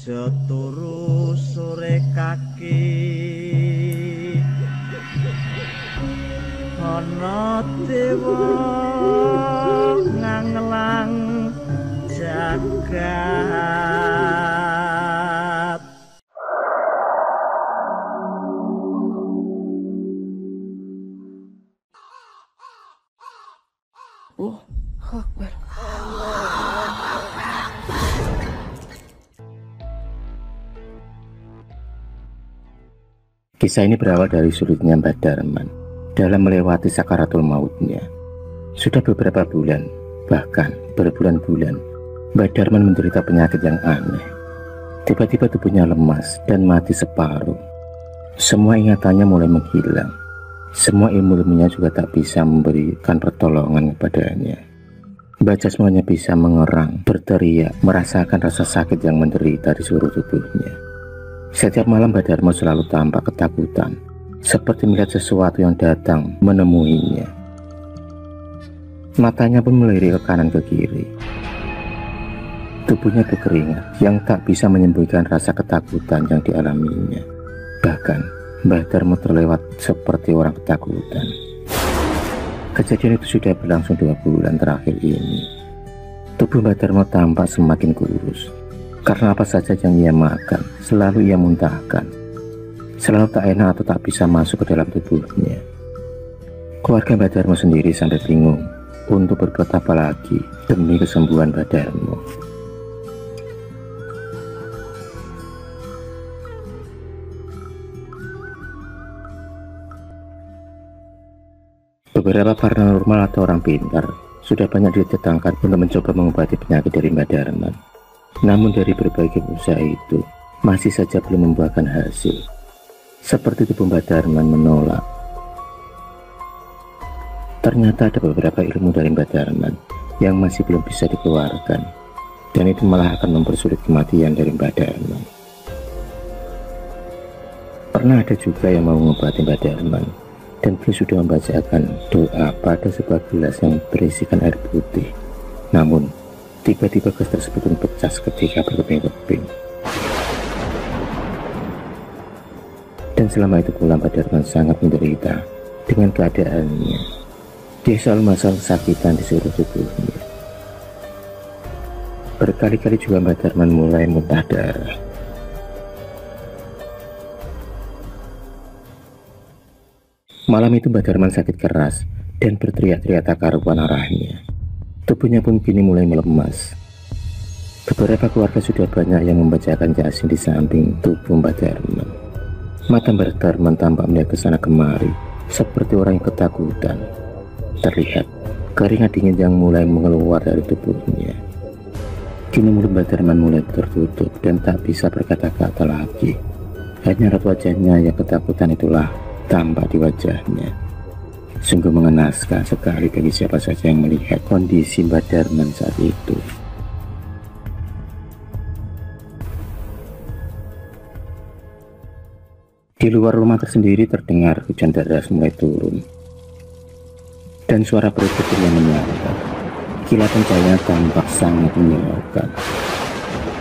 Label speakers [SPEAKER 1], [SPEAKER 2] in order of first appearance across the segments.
[SPEAKER 1] aja turu sore kaki ana dewa nganglang jagat.
[SPEAKER 2] Akbar.
[SPEAKER 3] Kisah ini berawal dari sulitnya Mbah Darman dalam melewati sakaratul mautnya. Sudah beberapa bulan, bahkan berbulan-bulan, Mbah Darman menderita penyakit yang aneh. Tiba-tiba tubuhnya lemas dan mati separuh. Semua ingatannya mulai menghilang. Semua ilmu-ilmunya juga tak bisa memberikan pertolongan kepadanya. Mbah Jas hanya bisa mengerang, berteriak, merasakan rasa sakit yang menderita di seluruh tubuhnya. Setiap malam Mbah Darmo selalu tampak ketakutan, seperti melihat sesuatu yang datang menemuinya. Matanya pun melirik ke kanan ke kiri. Tubuhnya berkeringat yang tak bisa menyembuhkan rasa ketakutan yang dialaminya. Bahkan Mbah Darmo terlewat seperti orang ketakutan. Kejadian itu sudah berlangsung 2 bulan terakhir ini. Tubuh Mbah Darmo tampak semakin kurus. Karena apa saja yang ia makan, selalu ia muntahkan. Selalu tak enak atau tak bisa masuk ke dalam tubuhnya. Keluarga Mbah Darmo sendiri sampai bingung untuk berbuat apa lagi demi kesembuhan Mbah Darmo. Beberapa paranormal atau orang pintar sudah banyak didatangkan untuk mencoba mengobati penyakit dari Mbah Darman. Namun dari berbagai usaha itu masih saja belum membuahkan hasil. Seperti tubuh Mbah Darman menolak. Ternyata ada beberapa ilmu dari Mbah Darman yang masih belum bisa dikeluarkan, dan itu malah akan mempersulit kematian dari Mbah Darman. Pernah ada juga yang mau mengobati Mbah Darman, dan beliau sudah membacakan doa pada sebuah gelas yang berisikan air putih. Namun tiba-tiba gelas tersebut pun pecah ketika berkeping-keping. Dan selama itu pula Mbah Darman sangat menderita dengan keadaannya. Dia selalu masalah kesakitan di seluruh tubuhnya. Berkali-kali juga Mbah Darman mulai muntah darah. Malam itu Mbah Darman sakit keras dan berteriak-teriak tak karuan arahnya. Tubuhnya pun kini mulai melemas. Beberapa keluarga sudah banyak yang membacakan Yasin di samping tubuh Mbah Darman. Mata Mbah Darman tampak melihat ke sana kemari seperti orang yang ketakutan. Terlihat keringat dingin yang mulai mengeluar dari tubuhnya. Kini mulut Mbah Darman mulai tertutup dan tak bisa berkata-kata lagi. Hanya raut wajahnya yang ketakutan itulah tampak di wajahnya. Sungguh mengenaskan sekali bagi siapa saja yang melihat kondisi Mbah Darman saat itu. Di luar rumah tersendiri terdengar hujan deras mulai turun, dan suara petir yang menyala. Kilatan cahaya tampak sangat menyilaukan.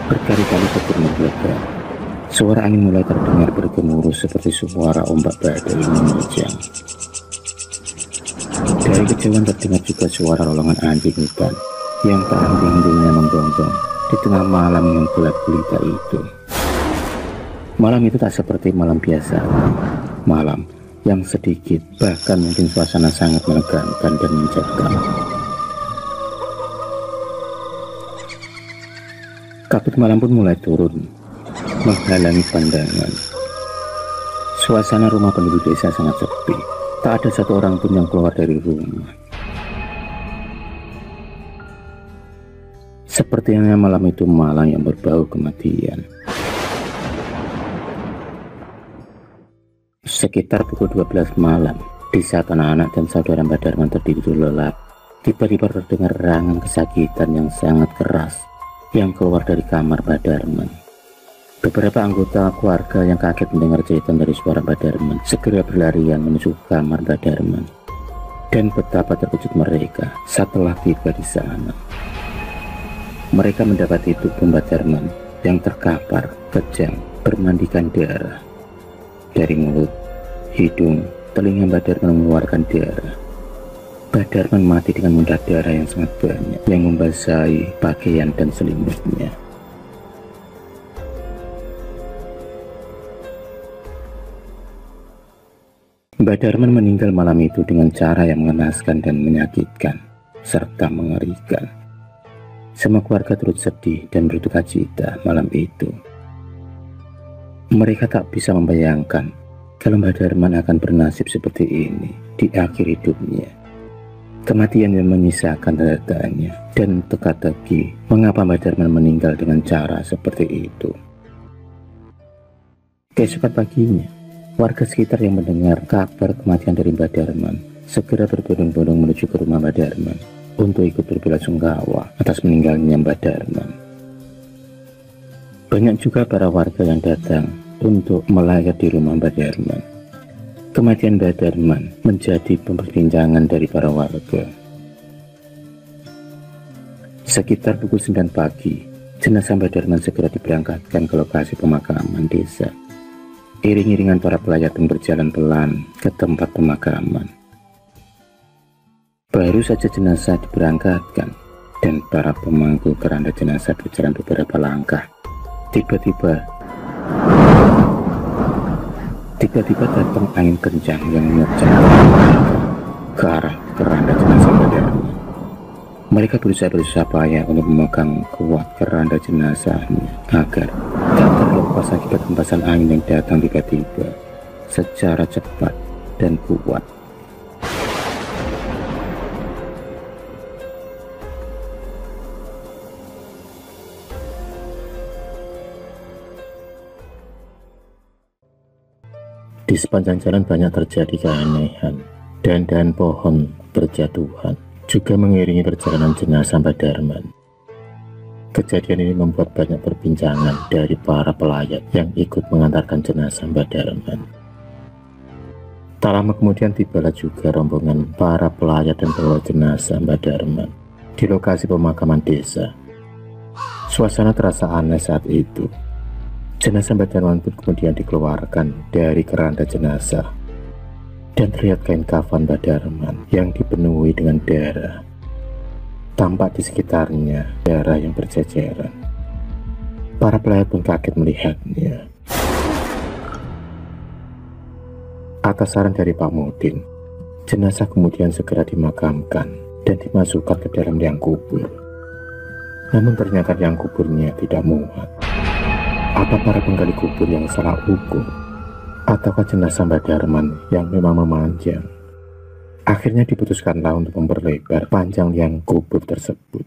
[SPEAKER 3] Berkali-kali petir meledak. Suara angin mulai terdengar bergemuruh seperti suara ombak badai yang menerjang. Dari kejauhan terdengar juga suara rolongan anjing hutan yang tak henti-hentinya menggonggong di tengah malam yang gelap gulita itu. Malam itu tak seperti malam biasa. Malam yang sedikit, bahkan mungkin suasana sangat menegangkan dan mencekam. Kabut malam pun mulai turun, menghalangi pandangan. Suasana rumah penduduk desa sangat sepi. Tak ada satu orang pun yang keluar dari rumah. Sepertinya malam itu malam yang berbau kematian. Sekitar pukul 12 malam, di saat anak-anak dan saudara Mbah Darman tertidur lelap, tiba-tiba terdengar erangan kesakitan yang sangat keras yang keluar dari kamar Mbah Darman. Beberapa anggota keluarga yang kaget mendengar cerita dari suara Mbah Darman segera berlarian menuju kamar Mbah Darman. Dan betapa terkejut mereka setelah tiba di sana. Mereka mendapati tubuh Mbah Darman yang terkapar, kejang, bermandikan darah. Dari mulut, hidung, telinga Mbak Darman mengeluarkan darah. Mbak Darman mati dengan muntah darah yang sangat banyak yang membasahi pakaian dan selimutnya. Mbak Darman meninggal malam itu dengan cara yang mengenaskan dan menyakitkan, serta mengerikan. Semua keluarga turut sedih dan berduka cita malam itu. Mereka tak bisa membayangkan kalau Mbak Darman akan bernasib seperti ini di akhir hidupnya. Kematian yang menyisakan tanda-tanya dan teka-teki mengapa Mbak Darman meninggal dengan cara seperti itu. Keesokan paginya, warga sekitar yang mendengar kabar kematian dari Mbak Darman segera berbondong-bondong menuju ke rumah Mbak Darman untuk ikut berbelasungkawa atas meninggalnya Mbak Darman. Banyak juga para warga yang datang untuk melayat di rumah Mbak Darman. Kematian Mbak Darman menjadi perbincangan dari para warga. Sekitar pukul 9 pagi, jenazah Mbak Darman segera diberangkatkan ke lokasi pemakaman desa. Iring-iringan para pelayat pun berjalan pelan ke tempat pemakaman. Baru saja jenazah diberangkatkan dan para pemangku keranda jenazah berjalan beberapa langkah, tiba-tiba datang angin kencang yang menerjang ke arah keranda jenazah Mbak Darman. Mereka berusaha payah untuk memegang kuat keranda jenazahnya agar tak terlepas akibat hempasan angin yang datang tiba-tiba secara cepat dan kuat. Di sepanjang jalan banyak terjadi keanehan, dan pohon berjatuhan juga mengiringi perjalanan jenazah Mbak Darman. Kejadian ini membuat banyak perbincangan dari para pelayat yang ikut mengantarkan jenazah Mbak Darman. Tak lama kemudian tibalah juga rombongan para pelayat dan pembawa jenazah Mbak Darman di lokasi pemakaman desa. Suasana terasa aneh saat itu. Jenazah Mbak Darman pun kemudian dikeluarkan dari keranda jenazah dan terlihat kain kafan Mbak Darman yang dipenuhi dengan darah. Tampak di sekitarnya darah yang berceceran. Para pelayat pun kaget melihatnya. Atas saran dari Pak Mudin, jenazah kemudian segera dimakamkan dan dimasukkan ke dalam liang kubur. Namun ternyata liang kuburnya tidak muat. Apa para penggali kubur yang salah ukur, ataukah jenazah Mbak Darman yang memang memanjang? Akhirnya diputuskanlah untuk memperlebar panjang liang kubur tersebut.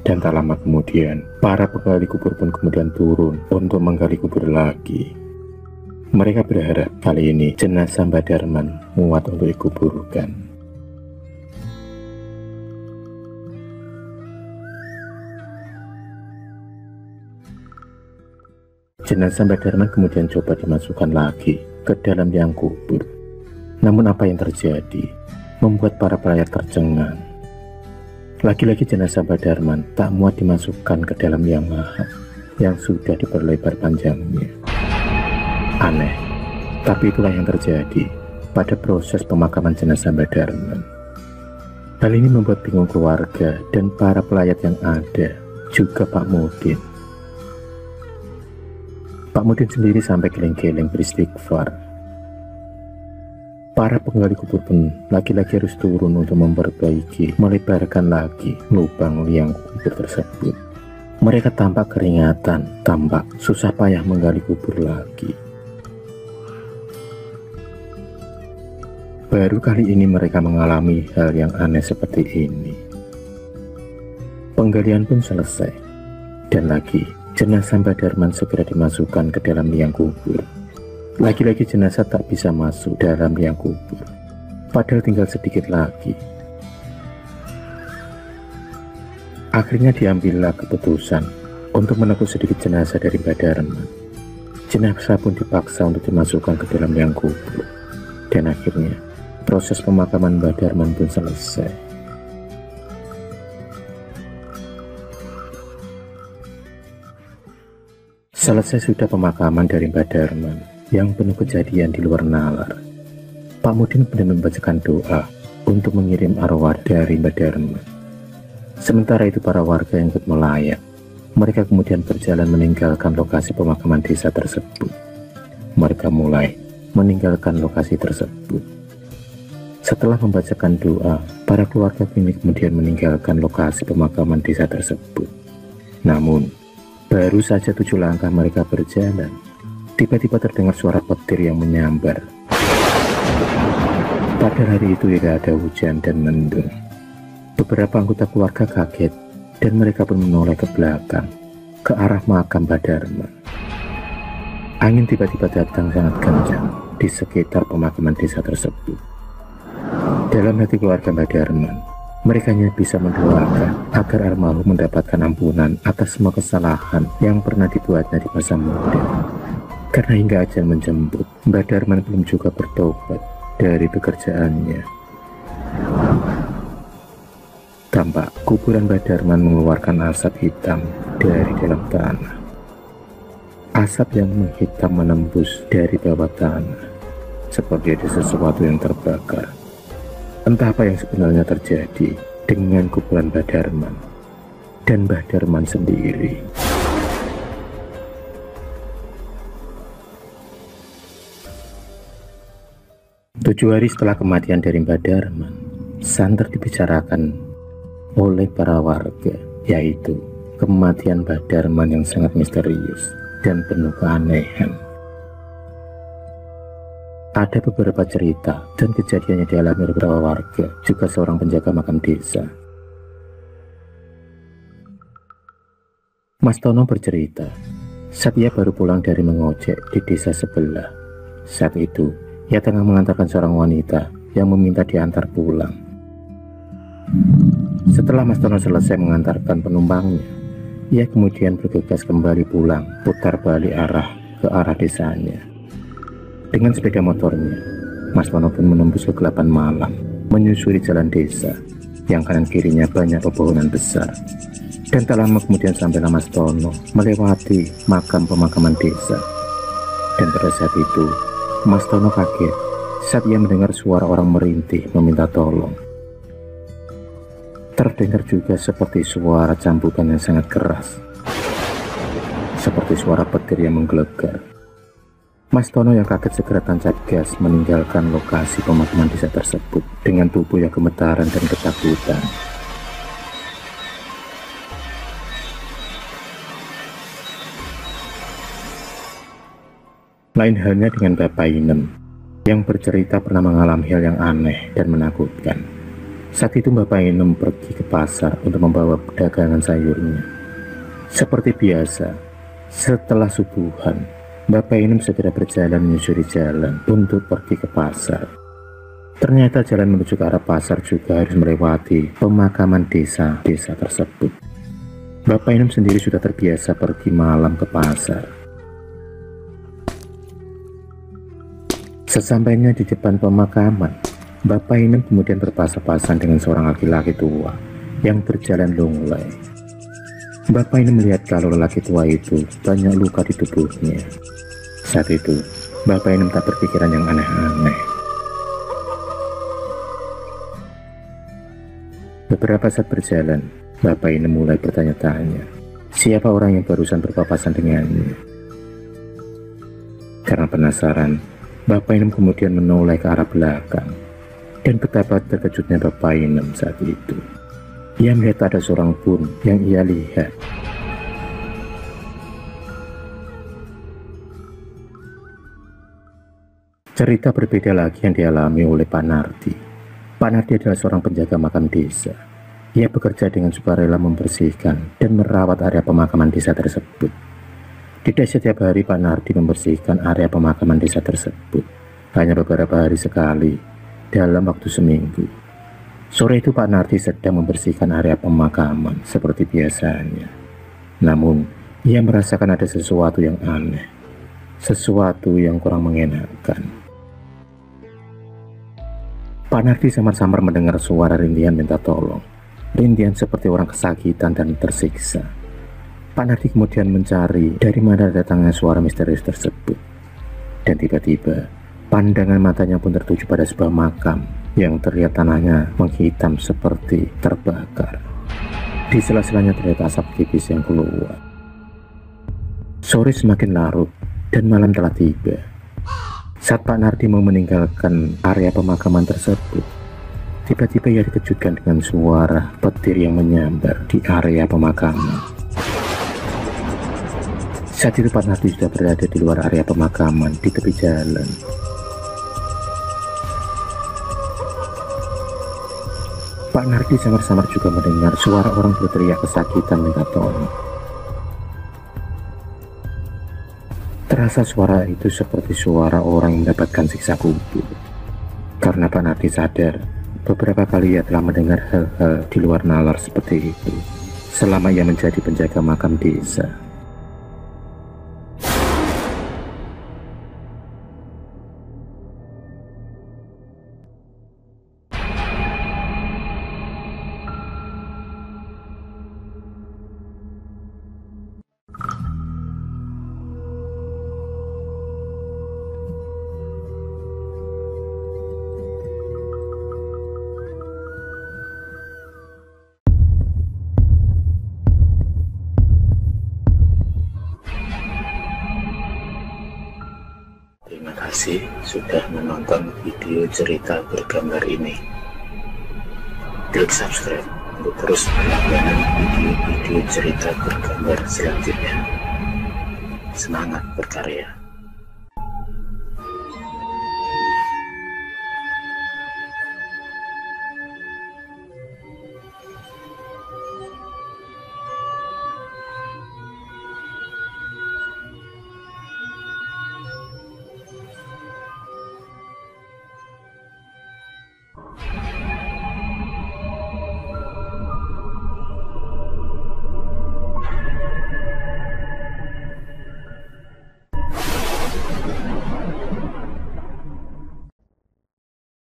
[SPEAKER 3] Dan tak lama kemudian, para penggali kubur pun kemudian turun untuk menggali kubur lagi. Mereka berharap kali ini jenazah Mbak Darman muat untuk dikuburkan. Jenazah Mbak Darman kemudian coba dimasukkan lagi ke dalam liang kubur. Namun apa yang terjadi membuat para pelayat tercengang. Lagi-lagi jenazah Mbak Darman tak muat dimasukkan ke dalam liang lahat yang sudah diperlebar panjangnya. Aneh, tapi itulah yang terjadi pada proses pemakaman jenazah Mbak Darman. Hal ini membuat bingung keluarga dan para pelayat yang ada, juga Pak Mudin. Pak Mudin sendiri sampai geleng-geleng beristighfar. Para penggali kubur pun lagi-lagi harus turun untuk memperbaiki, melebarkan lagi lubang liang kubur tersebut. Mereka tampak keringatan, tampak susah payah menggali kubur lagi. Baru kali ini mereka mengalami hal yang aneh seperti ini. Penggalian pun selesai, dan lagi jenazah Mbak Darman segera dimasukkan ke dalam liang kubur. Lagi-lagi jenazah tak bisa masuk dalam liang kubur, padahal tinggal sedikit lagi. Akhirnya diambillah keputusan untuk menekuk sedikit jenazah dari Mbak Darman. Jenazah pun dipaksa untuk dimasukkan ke dalam liang kubur. Dan akhirnya proses pemakaman Mbak Darman pun selesai. Selesai sudah pemakaman dari Mbah Darman yang penuh kejadian di luar nalar. Pak Mudin kemudian membacakan doa untuk mengirim arwah dari Mbah Darman. Sementara itu para warga yang ikut melayat, mereka kemudian berjalan meninggalkan lokasi pemakaman desa tersebut. Mereka mulai meninggalkan lokasi tersebut. Setelah membacakan doa, para keluarga kini kemudian meninggalkan lokasi pemakaman desa tersebut. Namun, baru saja 7 langkah mereka berjalan, tiba-tiba terdengar suara petir yang menyambar. Pada hari itu tidak ada hujan dan mendung. Beberapa anggota keluarga kaget dan mereka pun menoleh ke belakang, ke arah makam Mbah Darman. Angin tiba-tiba datang sangat kencang di sekitar pemakaman desa tersebut. Dalam hati keluarga Mbah Darman, mereka hanya bisa mendoakan agar almarhum mendapatkan ampunan atas semua kesalahan yang pernah dibuatnya di masa muda. Karena hingga ajal menjemput, Mbah Darman belum juga bertobat dari pekerjaannya. Tampak kuburan Mbah Darman mengeluarkan asap hitam dari dalam tanah. Asap yang menghitam menembus dari bawah tanah, seperti ada sesuatu yang terbakar. Entah apa yang sebenarnya terjadi dengan kuburan Mbah Darman dan Mbah Darman sendiri. Tujuh hari setelah kematian dari Mbah Darman, santer dibicarakan oleh para warga, yaitu kematian Mbah Darman yang sangat misterius dan penuh keanehan. Ada beberapa cerita dan kejadian yang dialami beberapa warga, juga seorang penjaga makam desa. Mas Tono bercerita, saat ia baru pulang dari mengojek di desa sebelah. Saat itu, ia tengah mengantarkan seorang wanita yang meminta diantar pulang. Setelah Mas Tono selesai mengantarkan penumpangnya, ia kemudian bergegas kembali pulang, putar balik arah ke arah desanya. Dengan sepeda motornya, Mas Tono pun menembus kegelapan malam, menyusuri jalan desa yang kanan kirinya banyak pepohonan besar. Dan tak lama kemudian sampailah Mas Tono melewati makam pemakaman desa. Dan pada saat itu, Mas Tono kaget saat ia mendengar suara orang merintih meminta tolong. Terdengar juga seperti suara cambukan yang sangat keras, seperti suara petir yang menggelegar. Mas Tono yang kaget segera tancap gas meninggalkan lokasi pemakaman desa tersebut dengan tubuh yang gemetaran dan ketakutan. Lain halnya dengan Bapak Inem yang bercerita pernah mengalami hal yang aneh dan menakutkan. Saat itu Bapak Inem pergi ke pasar untuk membawa dagangan sayurnya. Seperti biasa, setelah subuhan, Bapak Inem segera berjalan menyusuri jalan untuk pergi ke pasar. Ternyata jalan menuju ke arah pasar juga harus melewati pemakaman desa-desa tersebut. Bapak Inem sendiri sudah terbiasa pergi malam ke pasar. Sesampainya di depan pemakaman, Bapak Inem kemudian berpasang-pasang dengan seorang laki-laki tua yang berjalan lunglai. Bapak Inem melihat kalau lelaki tua itu banyak luka di tubuhnya. Saat itu, Bapak Inem tak berpikiran yang aneh-aneh. Beberapa saat berjalan, Bapak Inem mulai bertanya-tanya, siapa orang yang barusan berpapasan dengannya. Karena penasaran, Bapak Inem kemudian menoleh ke arah belakang. Dan betapa terkejutnya Bapak Inem saat itu. Ia melihat ada seorang pun yang ia lihat. Cerita berbeda lagi yang dialami oleh Pak Nardi. Pak Nardi adalah seorang penjaga makam desa. Ia bekerja dengan sukarela membersihkan dan merawat area pemakaman desa tersebut. Tidak setiap hari Pak Nardi membersihkan area pemakaman desa tersebut, hanya beberapa hari sekali dalam waktu seminggu. Sore itu Pak Nardi sedang membersihkan area pemakaman seperti biasanya. Namun, ia merasakan ada sesuatu yang aneh, sesuatu yang kurang mengenakan. Pak Nardi samar-samar mendengar suara rintihan minta tolong. Rintihan seperti orang kesakitan dan tersiksa. Pak Nardi kemudian mencari dari mana datangnya suara misterius tersebut. Dan tiba-tiba, pandangan matanya pun tertuju pada sebuah makam yang terlihat tanahnya menghitam seperti terbakar. Di sela-selanya terlihat asap tipis yang keluar. Sore semakin larut dan malam telah tiba. Saat Pak Nardi mau meninggalkan area pemakaman tersebut, tiba-tiba ia dikejutkan dengan suara petir yang menyambar di area pemakaman. Saat itu Pak Nardi sudah berada di luar area pemakaman di tepi jalan. Pak Nardi samar-samar juga mendengar suara orang berteriak kesakitan minta tolong. Terasa suara itu seperti suara orang yang mendapatkan siksa kubur. Karena Pak Nardi sadar beberapa kali ia telah mendengar hal-hal di luar nalar seperti itu selama ia menjadi penjaga makam desa. Terima kasih sudah menonton video cerita bergambar ini. Klik subscribe untuk terus berlangganan video-video cerita bergambar selanjutnya. Semangat berkarya.